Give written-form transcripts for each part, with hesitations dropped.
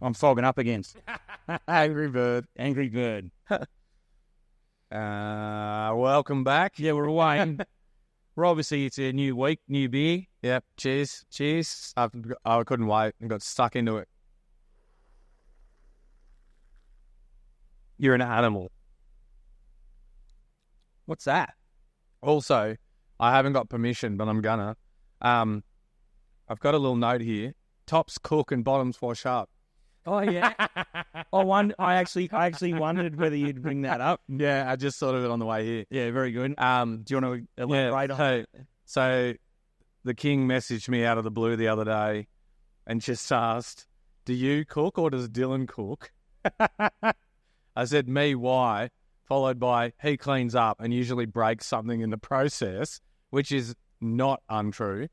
I'm fogging up again. Angry bird. Angry bird. Welcome back. Yeah, we're away. We're obviously, it's a new week, new beer. Yep. Cheers. Cheers. I couldn't wait and got stuck into it. You're an animal. What's that? Also, I haven't got permission, but I'm gonna. I've got a little note here. Tops cook and bottoms wash up. Oh yeah. I actually wondered whether you'd bring that up. Yeah, I just thought of it on the way here. Yeah, very good. Do you want to elaborate on it? So the King messaged me out of the blue the other day and just asked, "Do you cook or does Dylan cook?" I said, "Me, why?" Followed by, "He cleans up and usually breaks something in the process," which is not untrue.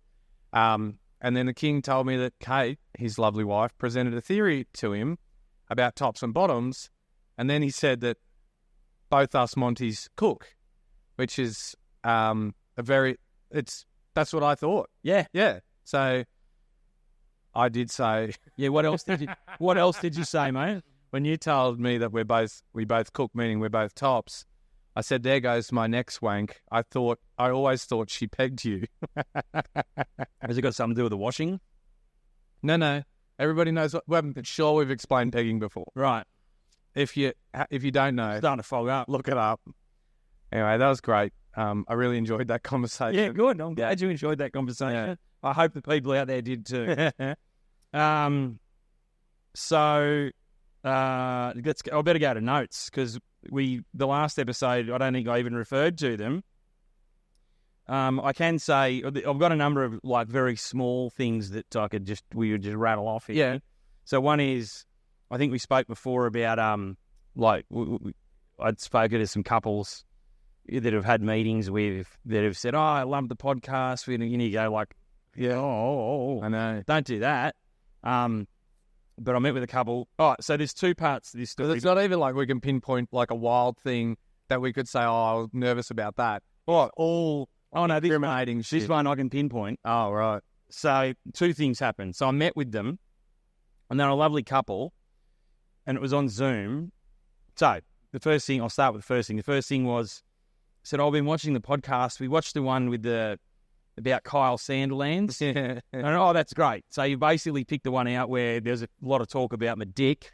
And then the King told me that Kate, his lovely wife, presented a theory to him about tops and bottoms, and then he said that both us Montys cook, which is that's what I thought. Yeah. So I did say, yeah. What else did you say, mate? When you told me that we both cook, meaning we're both tops, I said, there goes my next wank. I always thought she pegged you. Has it got something to do with the washing? No. Everybody knows I'm sure we've explained pegging before. Right. If you don't know, Starting to fog up. look it up. Anyway, that was great. I really enjoyed that conversation. Yeah, good. I'm glad you enjoyed that conversation. Yeah. I hope the people out there did too. So I better go to notes because the last episode, I don't think I even referred to them. I can say I've got a number of like very small things that we would just rattle off here. Yeah. So one is, I think we spoke before about I'd spoken to some couples that have had meetings with that have said, "Oh, I love the podcast." You go like, "Yeah, I know. don't do that." But I met with a couple. Oh, so there's two parts to this story. It's not even like we can pinpoint like a wild thing that we could say, "Oh, I was nervous about that." Oh no, Discriminating shit. This one I can pinpoint. Oh, right. So two things happened. So I met with them, and they're a lovely couple, and it was on Zoom. So the first thing, I'll start with the first thing. The first thing was, I said, I've been watching the podcast. We watched the one with about Kyle Sandilands. Yeah. And, that's great. So you basically picked the one out where there's a lot of talk about my dick,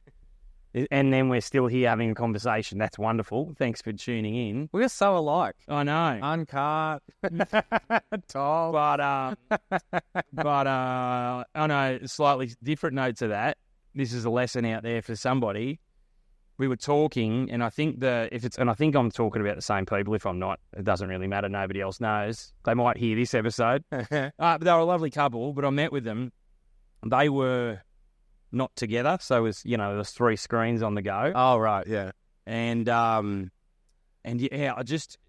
and then we're still here having a conversation. That's wonderful. Thanks for tuning in. We're so alike. I know. Uncut. Tall. But on a slightly different note to that, this is a lesson out there for somebody. We were talking, and I think I think I'm talking about the same people. If I'm not, it doesn't really matter. Nobody else knows. They might hear this episode. But they were a lovely couple. But I met with them. They were not together, so it was there's 3 screens on the go. Oh, right, yeah. And yeah,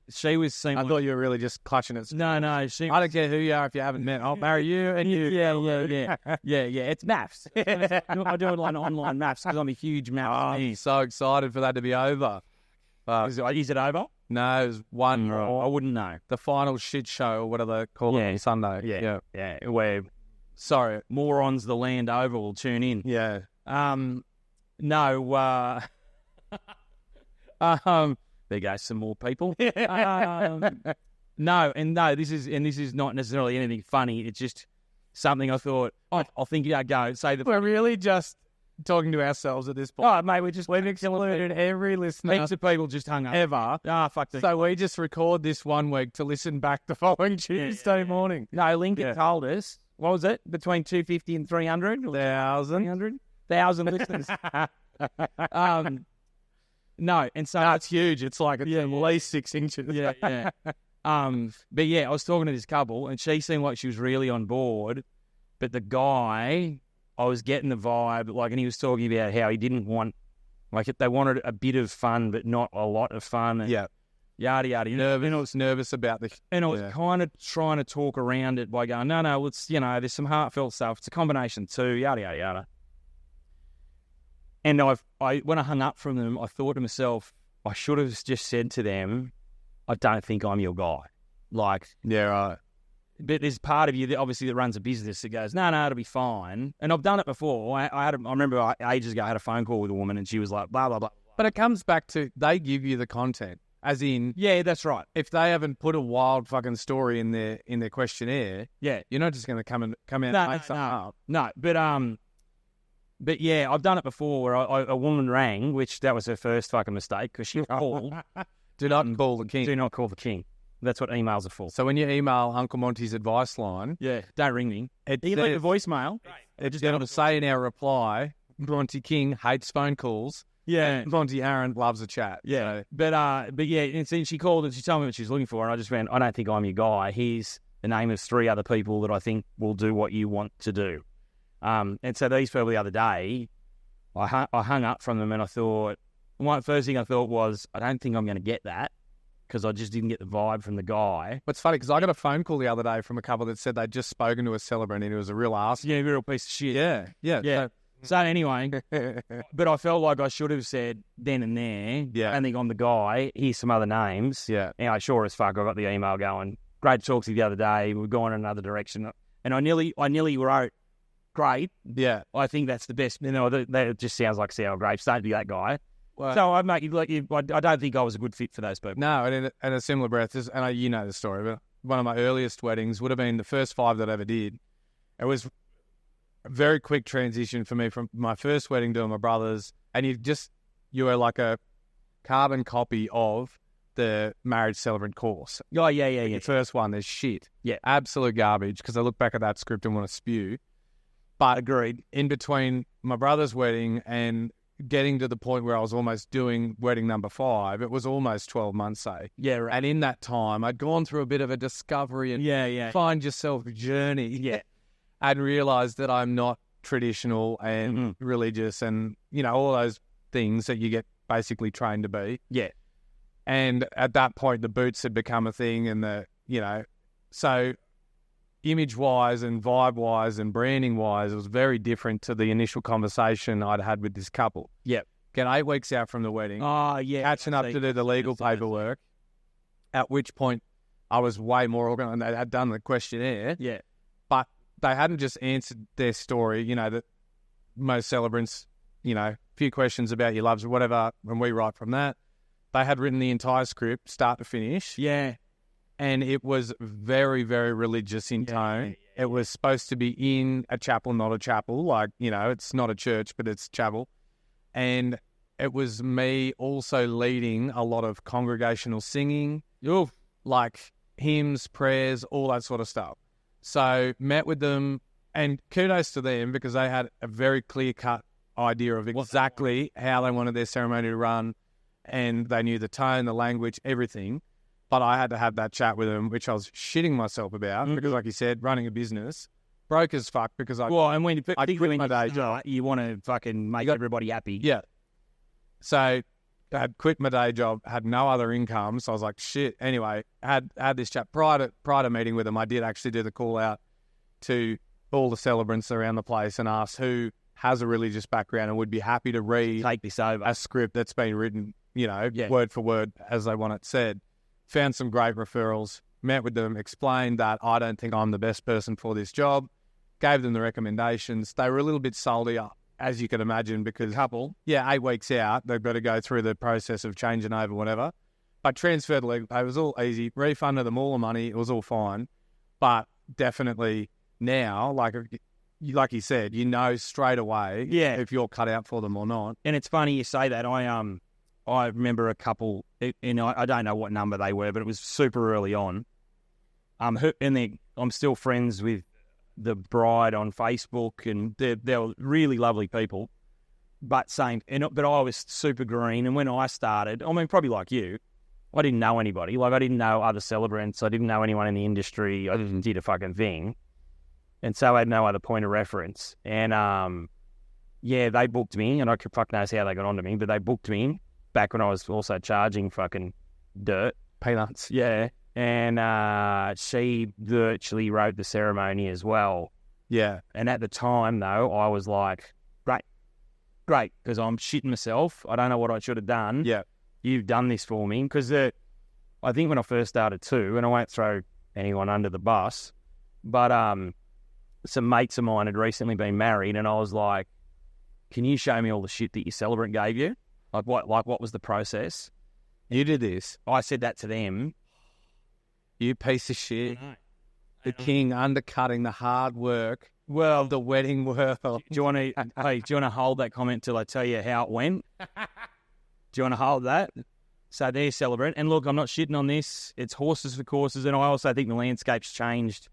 she was saying. I thought you were really just clutching it. No, I don't care who you are if you haven't met. I'll marry you and you. Yeah. It's maths. I do it like online maths because I'm a huge maths. I'm so excited for that to be over. Is it over? No, it was one. I wouldn't know. The final shit show or whatever they call it on Sunday. Yeah. Where morons the land over will tune in. Yeah. No. There goes some more people. This is not necessarily anything funny. It's just something I thought. I'll think go. Say we're really just talking to ourselves at this point. Oh, mate, we've excluded every listener. Heaps of people just hung up. Ever. Fuck this. So we just record this one week to listen back the following Tuesday morning. No, Lincoln told us. What was it? Between 250 and 300? 300,000 listeners. No, and so it's huge. It's like at least 6 inches. Yeah. But yeah, I was talking to this couple, and she seemed like she was really on board. But the guy, I was getting the vibe, and he was talking about how he didn't want, they wanted a bit of fun, but not a lot of fun. And yada yada. And I was nervous about this, and I was kind of trying to talk around it by going, no, let's, there's some heartfelt stuff. It's a combination too. Yada yada yada. And when I hung up from them, I thought to myself, I should have just said to them, I don't think I'm your guy. Yeah, right. But there's part of you that obviously that runs a business that goes, no, it'll be fine. And I've done it before. I remember ages ago I had a phone call with a woman and she was like, blah, blah, blah. But it comes back to they give you the content. As in, yeah, that's right. If they haven't put a wild fucking story in their questionnaire, yeah, you're not just going to come out and make something up. No, but yeah, I've done it before where a woman rang, which that was her first fucking mistake because she called. Do not call the king. Do not call the king. That's what emails are for. So when you email Uncle Monty's advice line, don't ring me. You can leave a voicemail. It's going to say in our reply, Monty King hates phone calls. Yeah, Monty Aaron loves a chat. Yeah, so. but yeah, and so she called and she told me what she's looking for, and I just went, I don't think I'm your guy. Here's the name of 3 other people that I think will do what you want to do. And so these people the other day, I hung up from them, and I thought, first thing I thought was, I don't think I'm going to get that because I just didn't get the vibe from the guy. What's funny because I got a phone call the other day from a couple that said they'd just spoken to a celebrant and he was a real ass. Yeah, real piece of shit. Yeah. So anyway, but I felt like I should have said then and there, I don't think I'm the guy, here's some other names. Yeah. Anyway, sure as fuck, I got the email going, great to talk to you the other day, we're going in another direction. And I nearly wrote, great. Yeah. I think that's the best. That just sounds like sour grapes. Don't be that guy. Well, so I don't think I was a good fit for those people. No, and in a similar breath, you know the story, but one of my earliest weddings would have been the first 5 that I ever did. It was a very quick transition for me from my first wedding doing my brother's, and you were like a carbon copy of the marriage celebrant course. Oh, yeah. The first one, there's shit. Yeah. Absolute garbage, because I look back at that script and want to spew. But agreed. In between my brother's wedding and getting to the point where I was almost doing wedding number 5, it was almost 12 months, say. Yeah, right. And in that time, I'd gone through a bit of a discovery and find yourself journey. Yeah. And realised that I'm not traditional and religious and, all those things that you get basically trained to be. Yeah. And at that point, the boots had become a thing and so image-wise and vibe-wise and branding-wise, it was very different to the initial conversation I'd had with this couple. Yep. Get 8 weeks out from the wedding. Oh, yeah. Catching up to do the legal paperwork, at which point I was way more organised. They had done the questionnaire. Yeah. But they hadn't just answered their story, that most celebrants, a few questions about your loves or whatever, and we write from that. They had written the entire script, start to finish. Yeah. And it was very, very religious in tone. Yeah. It was supposed to be in a chapel, not a chapel. Like, it's not a church, but it's chapel. And it was me also leading a lot of congregational singing, like hymns, prayers, all that sort of stuff. So met with them, and kudos to them because they had a very clear-cut idea of exactly how they wanted their ceremony to run, and they knew the tone, the language, everything. But I had to have that chat with them, which I was shitting myself about because, like you said, running a business, broke as fuck because I quit my day job. You want to fucking make everybody happy. Yeah. So I had quit my day job, had no other income, so I was like, shit. Anyway, had this chat prior to meeting with them. I did actually do the call out to all the celebrants around the place and ask who has a religious background and would be happy to read take this over a script that's been written, word for word as they want it said. Found some great referrals, met with them, explained that I don't think I'm the best person for this job, gave them the recommendations. They were a little bit salty, as you can imagine, because 8 weeks out, they've got to go through the process of changing over whatever. But transferred the legal pay, it was all easy, refunded them all the money, it was all fine. But definitely now, like you said, straight away if you're cut out for them or not. And it's funny you say that. I remember a couple, and I don't know what number they were, but it was super early on. And I'm still friends with the bride on Facebook, and they're really lovely people. But but I was super green, and when I started, probably like you, I didn't know anybody. Like I didn't know other celebrants, I didn't know anyone in the industry. I didn't did a fucking thing, and so I had no other point of reference. And they booked me, and I could fuck knows how they got onto me, but they booked me. Back when I was also charging fucking dirt. Peanuts. Yeah. And she virtually wrote the ceremony as well. Yeah. And at the time, though, I was like, great, because I'm shitting myself. I don't know what I should have done. Yeah. You've done this for me. Because I think when I first started too, and I won't throw anyone under the bus, But some mates of mine had recently been married, and I was like, "Can you show me all the shit that your celebrant gave you? Like what was the process?" You did this. I said that to them. You piece of shit. The king undercutting the hard work. Well, the wedding world. Do you want to hold that comment till I tell you how it went? Do you want to hold that? So they're celebrant. And look, I'm not shitting on this. It's horses for courses. And I also think the landscape's changed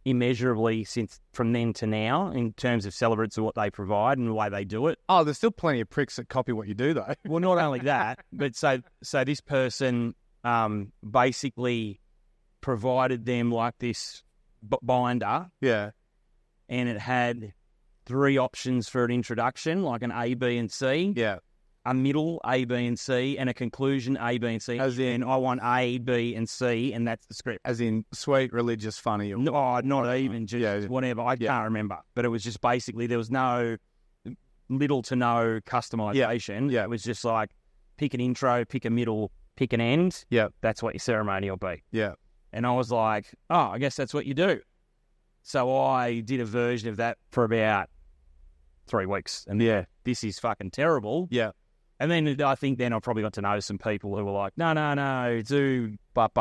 immeasurably since from then to now in terms of celebrants and what they provide and the way they do it. Oh, there's still plenty of pricks that copy what you do, though. Well, not only that, but so this person basically provided them like this binder. Yeah. And it had 3 options for an introduction, like an A, B, and C. Yeah. A middle, A, B, and C, and a conclusion, A, B, and C. As in, I want A, B, and C, and that's the script. As in sweet, religious, funny. Or... No, not even, just whatever. I can't remember. But it was just basically, there was no little to no customization. Yeah. It was just like, pick an intro, pick a middle, pick an end. Yeah. That's what your ceremony will be. Yeah. And I was like, oh, I guess that's what you do. So I did a version of that for about 3 weeks. And this is fucking terrible. Yeah. And then I think I probably got to know some people who were like, no, do bop.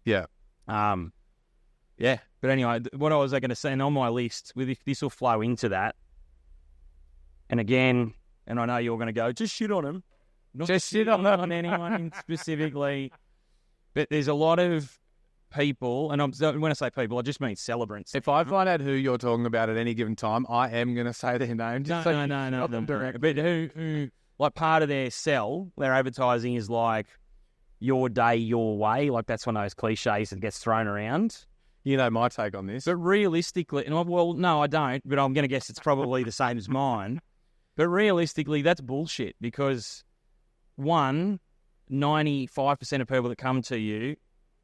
Yeah. Yeah. But anyway, what I was going to say, and on my list, this will flow into that. And again, and I know you're going to go, just shit on him. Not just shit on anyone specifically. But there's a lot of people, and when I say people, I just mean celebrants. If I find out who you're talking about at any given time, I am going to say their name. No. But who, like part of their sell, their advertising is like, your day, your way. Like that's one of those cliches that gets thrown around. You know my take on this. But realistically, well, no, I don't, but I'm going to guess it's probably the same as mine. But realistically, that's bullshit because, 95% of people that come to you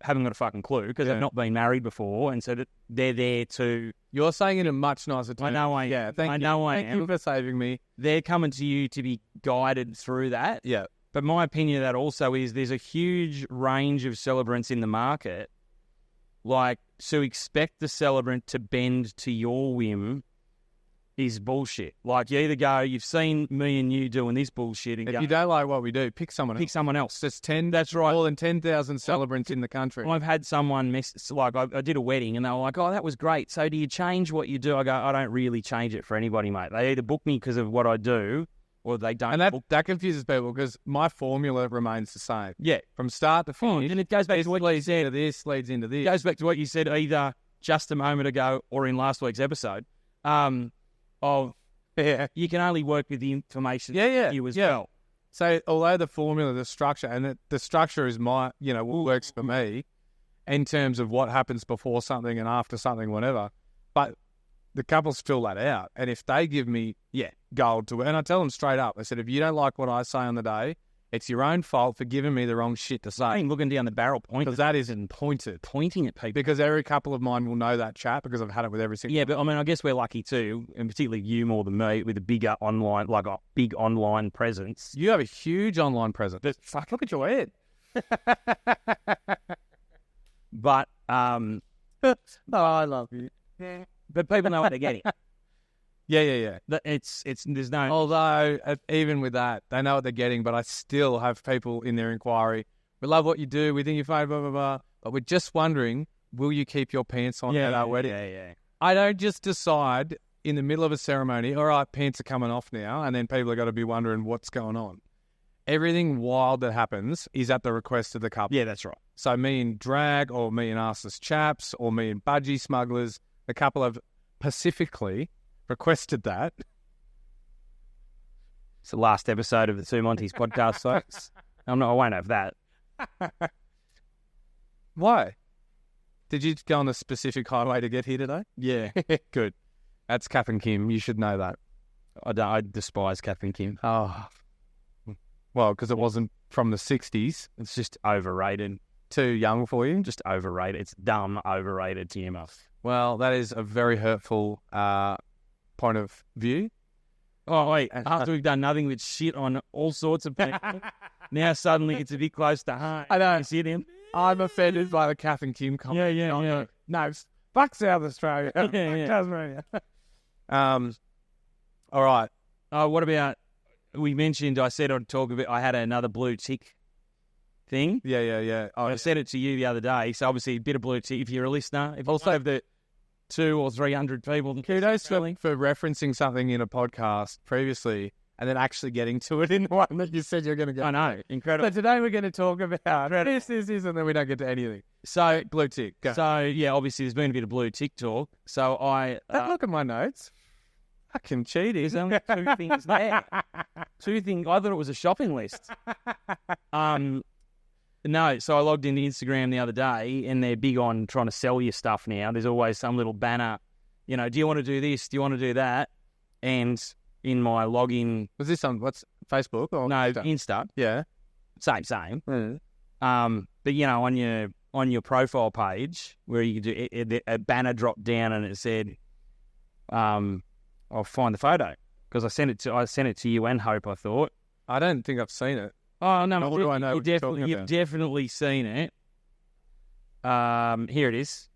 haven't got a fucking clue because they've not been married before, and so that they're there to... You're saying it in a much nicer term. I know I am. Yeah, thank you for saving me. They're coming to you to be guided through that. Yeah. But my opinion of that also is there's a huge range of celebrants in the market. Like, to expect the celebrant to bend to your whim is bullshit. Like, you either go, you've seen me and you doing this bullshit, and if you don't like what we do, pick someone else. There's 10. That's right. More than 10,000 celebrants in the country. I've had someone I did a wedding, and they were like, "Oh, that was great. So do you change what you do?" I go, "I don't really change it for anybody, mate. They either book me because of what I do, or they don't." And that confuses people because my formula remains the same. Yeah, from start to finish. And it goes back to what you said. This leads into this. It goes back to what you said either just a moment ago or in last week's episode. You can only work with the information you as well. So although the formula, the structure, and the structure is what works for me in terms of what happens before something and after something, whatever. But the couples fill that out. And if they give me gold to it, and I tell them straight up, I said, if you don't like what I say on the day, it's your own fault for giving me the wrong shit to say. I'm looking down the barrel because that isn't pointing at people. Because every couple of mine will know that chat because I've had it with every single. Yeah, but I mean, I guess we're lucky too, and particularly you more than me, with a bigger online, like a big online presence. You have a huge online presence. But fuck, look at your head. But oh, I love you. Yeah. But people know what they're getting. Yeah. There's no... Although, even with that, they know what they're getting, but I still have people in their inquiry. We love what you do. We think you're fine, blah, blah, blah. But we're just wondering, will you keep your pants on at our wedding? Yeah. I don't just decide in the middle of a ceremony, all right, pants are coming off now, and then people are going to be wondering what's going on. Everything wild that happens is at the request of the couple. Yeah, that's right. So me and Drag, or me and Arseless Chaps, or me and Budgie Smugglers, the couple have pacifically requested that. It's the last episode of the Two Montys Podcast, folks. I won't have that. Why? Did you go on a specific highway to get here today? Yeah. Good. That's Kath and Kim. You should know that. I despise Kath and Kim. Oh. Well, because it wasn't from the 60s. It's just overrated. Too young for you? Just overrated. It's dumb, overrated humour. Well, that is a very hurtful point of view. Oh, wait. After we've done nothing but shit on all sorts of people, now suddenly it's a bit close to home. I know. You see him? I'm offended by the Kath and Kim comment. Yeah. No, fuck South Australia. Yeah, Fuck yeah. Tasmania. All right. What about, we mentioned, I said I'd talk about, I had another blue tick thing. Yeah. I said it to you the other day, so obviously a bit of blue tick if you're a listener. If also have the 200 or 300 people. Kudos for referencing something in a podcast previously and then actually getting to it in the one that you said you're going to get. I know, incredible. So today we're going to talk about this, and then we don't get to anything. So, Blue tick. Go. So, yeah, obviously there's been a bit of blue tick talk. So Look at my notes. Fucking cheating. there's only 2 things there. 2 things. I thought it was a shopping list. No, so I logged into Instagram the other day, and they're big on trying to sell you stuff now. There's always some little banner, you know, do you want to do this? Do you want to do that? And in my login... Was this on, what's, Facebook? Or No, Insta? Insta. Yeah. Same. Mm. But, you know, on your profile page, where you can do a banner dropped down and it said, I'll find the photo. Because I sent it to you and Hope, I thought. I don't think I've seen it. Oh, no, Nor do I know what you're talking you've about. definitely seen it. Here it is.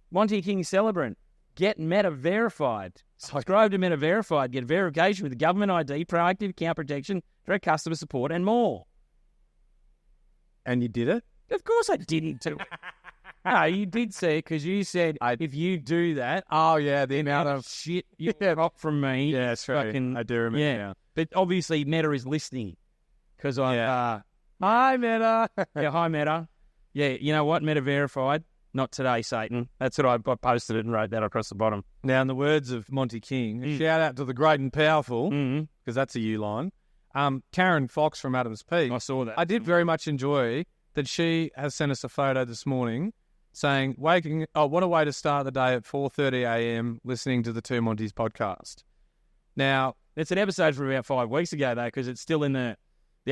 Monty King Celebrant. Get Meta Verified. Subscribe to Meta Verified. Get verification with government ID, proactive account protection, direct customer support, and more. And you did it? Of course I didn't do it. No, you did say it because you said if you do that, Oh, yeah, the amount out of... of shit you got from me. Yeah, that's right. fucking- I do remember yeah. now. But obviously Meta is listening because I... Hi, Meta. Yeah, hi, Meta. Yeah, you know what? Meta Verified. Not today, Satan. That's what I posted it and wrote that across the bottom. Now, in the words of Monty King, shout out to the great and powerful, because that's a U line, Karen Fox from Adams Peak. I saw that. I did very much enjoy that she has sent us a photo this morning saying, what a way to start the day at 4:30 a.m. listening to the Two Montys podcast. Now, It's an episode from about 5 weeks ago, though, because it's still in the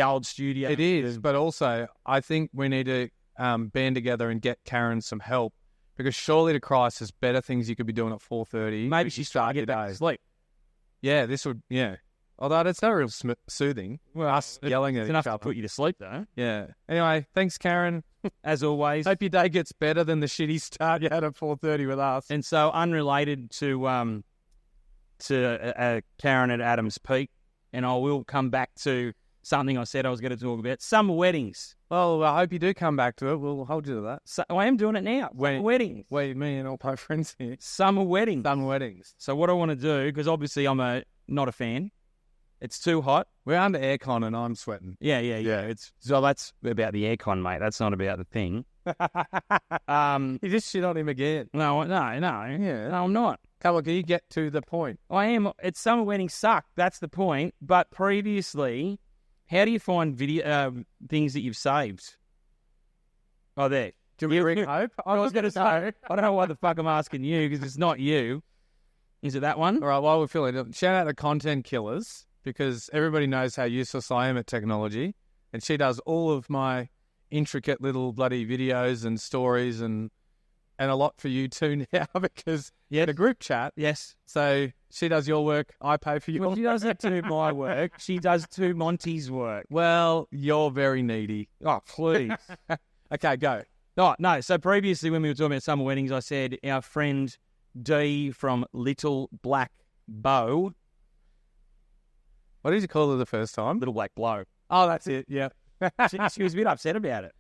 old studio. it is, but also I think we need to band together and get Karen some help, because surely to Christ there's better things you could be doing at 4:30. Maybe she's trying to get back to sleep. Yeah, this would, yeah. Although it's not real soothing. Well, us yelling at It's each enough other. to put you to sleep, though. Yeah. Anyway, thanks, Karen. As always. Hope your day gets better than the shitty start you had at 4:30 with us. And so, unrelated to Karen at Adams Peak, and I will come back to something I said I was going to talk about. Summer weddings. Well, I hope you do come back to it. We'll hold you to that. So, I am doing it now. Summer weddings. Wait, me and all my friends here. Summer weddings. Summer weddings. So what I want to do, because obviously I'm not a fan. It's too hot. We're under aircon and I'm sweating. Yeah. Yeah. So that's about the aircon, mate. That's not about the thing. You just shit on him again. No. Yeah. No, I'm not. Come on, can you get to the point? I am. It's summer weddings suck. That's the point. But previously, how do you find video things that you've saved? Oh, there. Can we ring Hope? I was going to say, I don't know why the fuck I'm asking you, because it's not you. Is it that one? All right, while we're feeling it, shout out to Content Killers, because everybody knows how useless I am at technology, and she does all of my intricate little bloody videos and stories and a lot for you too now, because the group chat. Yes. So she does your work, I pay for your Well, she doesn't do my work. She does Two Monty's work. Well, you're very needy. Oh, please. Okay, go. Oh, no. So previously when we were talking about summer weddings, I said our friend D from Little Black Bow. What did you call her the first time? Little Black Blow. Oh, that's it. Yeah. She was a bit upset about it.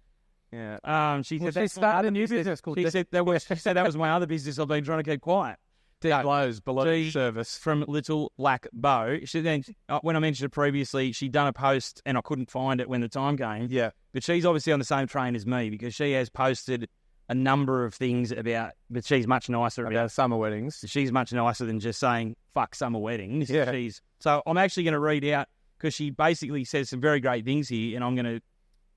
Yeah. She Well, said she started a new business called She said that was my other business I've been trying to keep quiet. Blows below D service. from Little Black Bow. She then, when I mentioned it previously, she'd done a post and I couldn't find it when the time came. Yeah. But she's obviously on the same train as me, because she has posted a number of things but she's much nicer About summer weddings. She's much nicer than just saying, fuck summer weddings. Yeah. So I'm actually going to read out, because she basically says some very great things here, and I'm going to,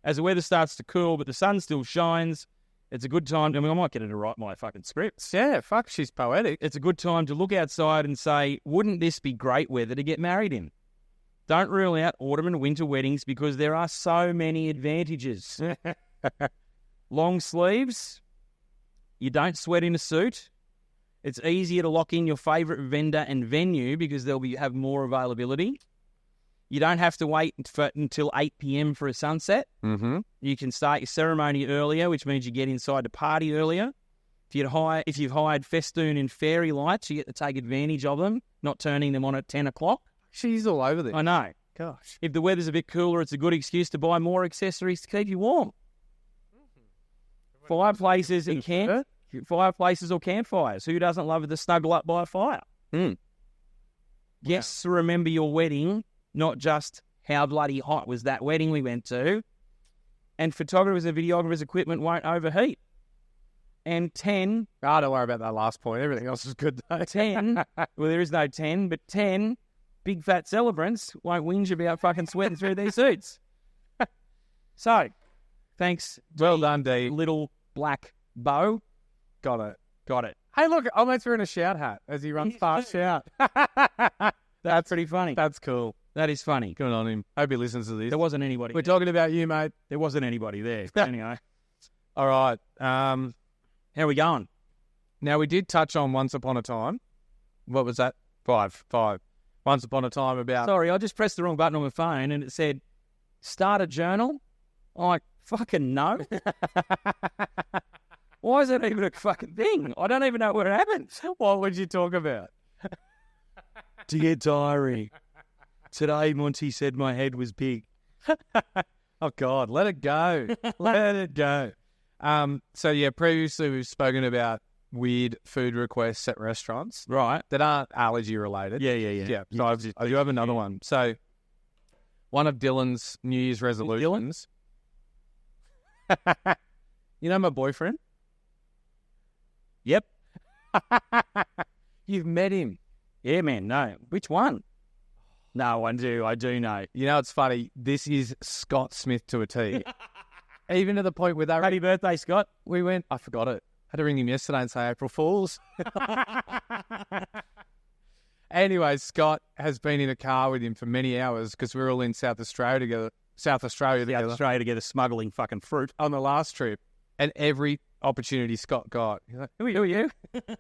as the weather starts to cool, but the sun still shines, it's a good time. I might get her to write my fucking scripts. Yeah, fuck, she's poetic. It's a good time to look outside and say, wouldn't this be great weather to get married in? Don't rule out autumn and winter weddings, because there are so many advantages. Long sleeves. You don't sweat in a suit. It's easier to lock in your favourite vendor and venue, because they'll have more availability. You don't have to wait until 8 p.m. for a sunset. Mm-hmm. You can start your ceremony earlier, which means you get inside the party earlier. If you've hired festoon and fairy lights, you get to take advantage of them, not turning them on at 10 o'clock. She's all over this. I know. Gosh. If the weather's a bit cooler, it's a good excuse to buy more accessories to keep you warm. Fireplaces or campfires. Who doesn't love to snuggle up by a fire? Guests remember your wedding, not just how bloody hot was that wedding we went to. And photographers and videographers' equipment won't overheat. And 10... Oh, don't worry about that last point. Everything else is good, though. 10... well, there is no 10, but 10 big fat celebrants won't whinge about fucking sweating through their suits. So, thanks. Well done, D. Little black bow. Got it. Hey, Look, Almost wearing a shout hat as he runs past shout. That's pretty funny. That's cool. That is funny. Good on him. Hope he listens to this. There wasn't anybody. We're talking about you, mate. There wasn't anybody there. Anyway. All right. How are we going? Now, we did touch on Once Upon a Time. What was that? Five. Once Upon a Time about... Sorry, I just pressed the wrong button on my phone and it said, start a journal. I'm like, fucking no. Why is that even a fucking thing? I don't even know what happened. What would you talk about? Dear diary, today Monty said my head was big. Oh, God, let it go. Let it go. Previously we've spoken about weird food requests at restaurants. Right. That aren't allergy related. Yeah. So I do have another one. So one of Dylan's New Year's resolutions. You know my boyfriend? Yep. You've met him. Yeah, man. No. Which one? No, I do know. You know, it's funny. This is Scott Smith to a T. Even to the point where Happy birthday, Scott. We went, I forgot it. Had to ring him yesterday and say April Fools. Anyway, Scott has been in a car with him for many hours because we were all in South Australia together, smuggling fucking fruit on the last trip. And every opportunity Scott got, he's like, who are you?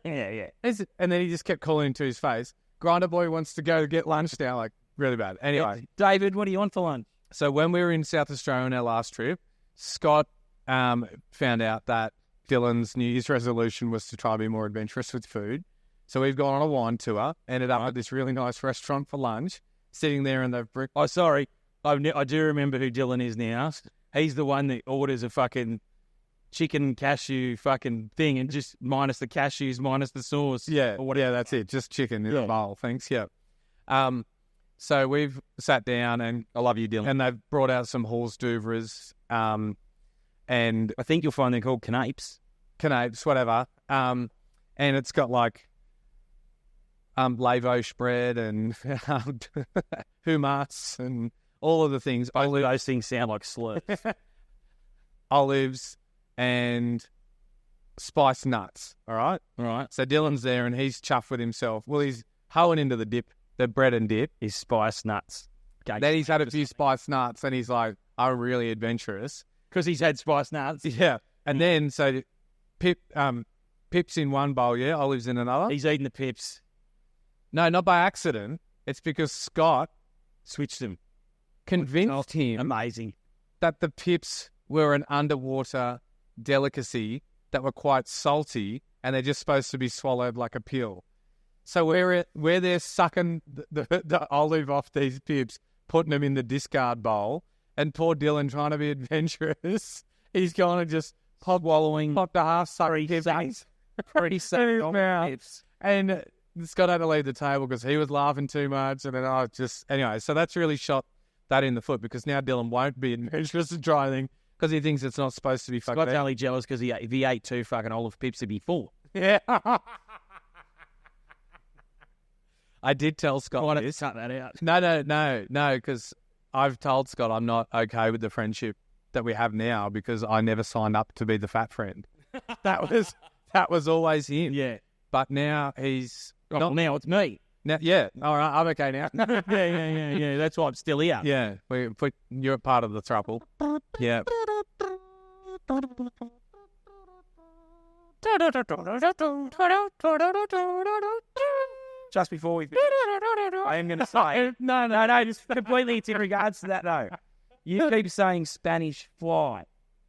Yeah. And then he just kept calling him to his face. Grinder Boy wants to go to get lunch now, like really bad. Anyway. David, what are you on for lunch? So when we were in South Australia on our last trip, Scott found out that Dylan's New Year's resolution was to try and be more adventurous with food. So we've gone on a wine tour, ended up at this really nice restaurant for lunch, sitting there in the brick. Oh, sorry. I do remember who Dylan is now. He's the one that orders a fucking chicken cashew fucking thing and just minus the cashews, minus the sauce. Yeah, that's it. Just chicken in a bowl. Thanks. Yeah. So we've sat down and I love you, Dylan. And they've brought out some Hors d'oeuvres. And I think you'll find they're called canapes, whatever. And it's got like lavoche bread and hummus and all of the things. Both of those things sound like slurs. Olives and spiced nuts. All right. So Dylan's there and he's chuffed with himself. Well, he's hoeing into the bread and dip. His spiced nuts. Then he's had a few spiced nuts and he's like, I'm really adventurous. Because he's had spiced nuts. Yeah. And then, so pips in one bowl, olives in another. He's eating the pips. No, not by accident. It's because Scott switched them. Convinced him amazing that the pips were an underwater delicacy that were quite salty and they're just supposed to be swallowed like a pill. So we're there sucking the olive off these pips, putting them in the discard bowl, and poor Dylan trying to be adventurous. He's kind of just popped a half sucked pretty pips. And Scott had to leave the table because he was laughing too much. And then anyway, so that's really shot that in the foot because now Dylan won't be adventurous to try anything because he thinks it's not supposed to be fucking. Scott's only jealous because if he ate 2 fucking olive pips, he'd be full. Yeah. I did tell Scott this. Cut that out. No, because I've told Scott I'm not okay with the friendship that we have now because I never signed up to be the fat friend. That was always him. Yeah. But now he's... now it's me. Now, yeah. All right, I'm okay now. Yeah. That's why I'm still here. Yeah. You're part of the trouble. Yeah. Just before we... I am going to say... No, just completely in regards to that, though. You keep saying Spanish fly.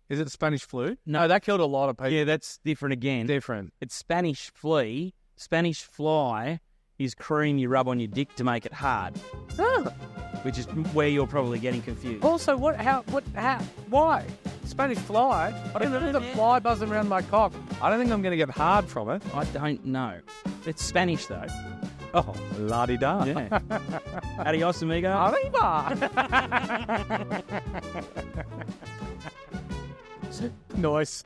Is it Spanish flu? No. That killed a lot of people. Yeah, that's different again. Different. It's Spanish flea. Spanish fly is cream you rub on your dick to make it hard, which is where you're probably getting confused. Also, why? Spanish fly? I don't know. There's a fly buzzing around my cock. I don't think I'm going to get hard from it. I don't know. It's Spanish, though. Oh, la-di-da. Yeah. Adios, amigo. Arriba. Nice.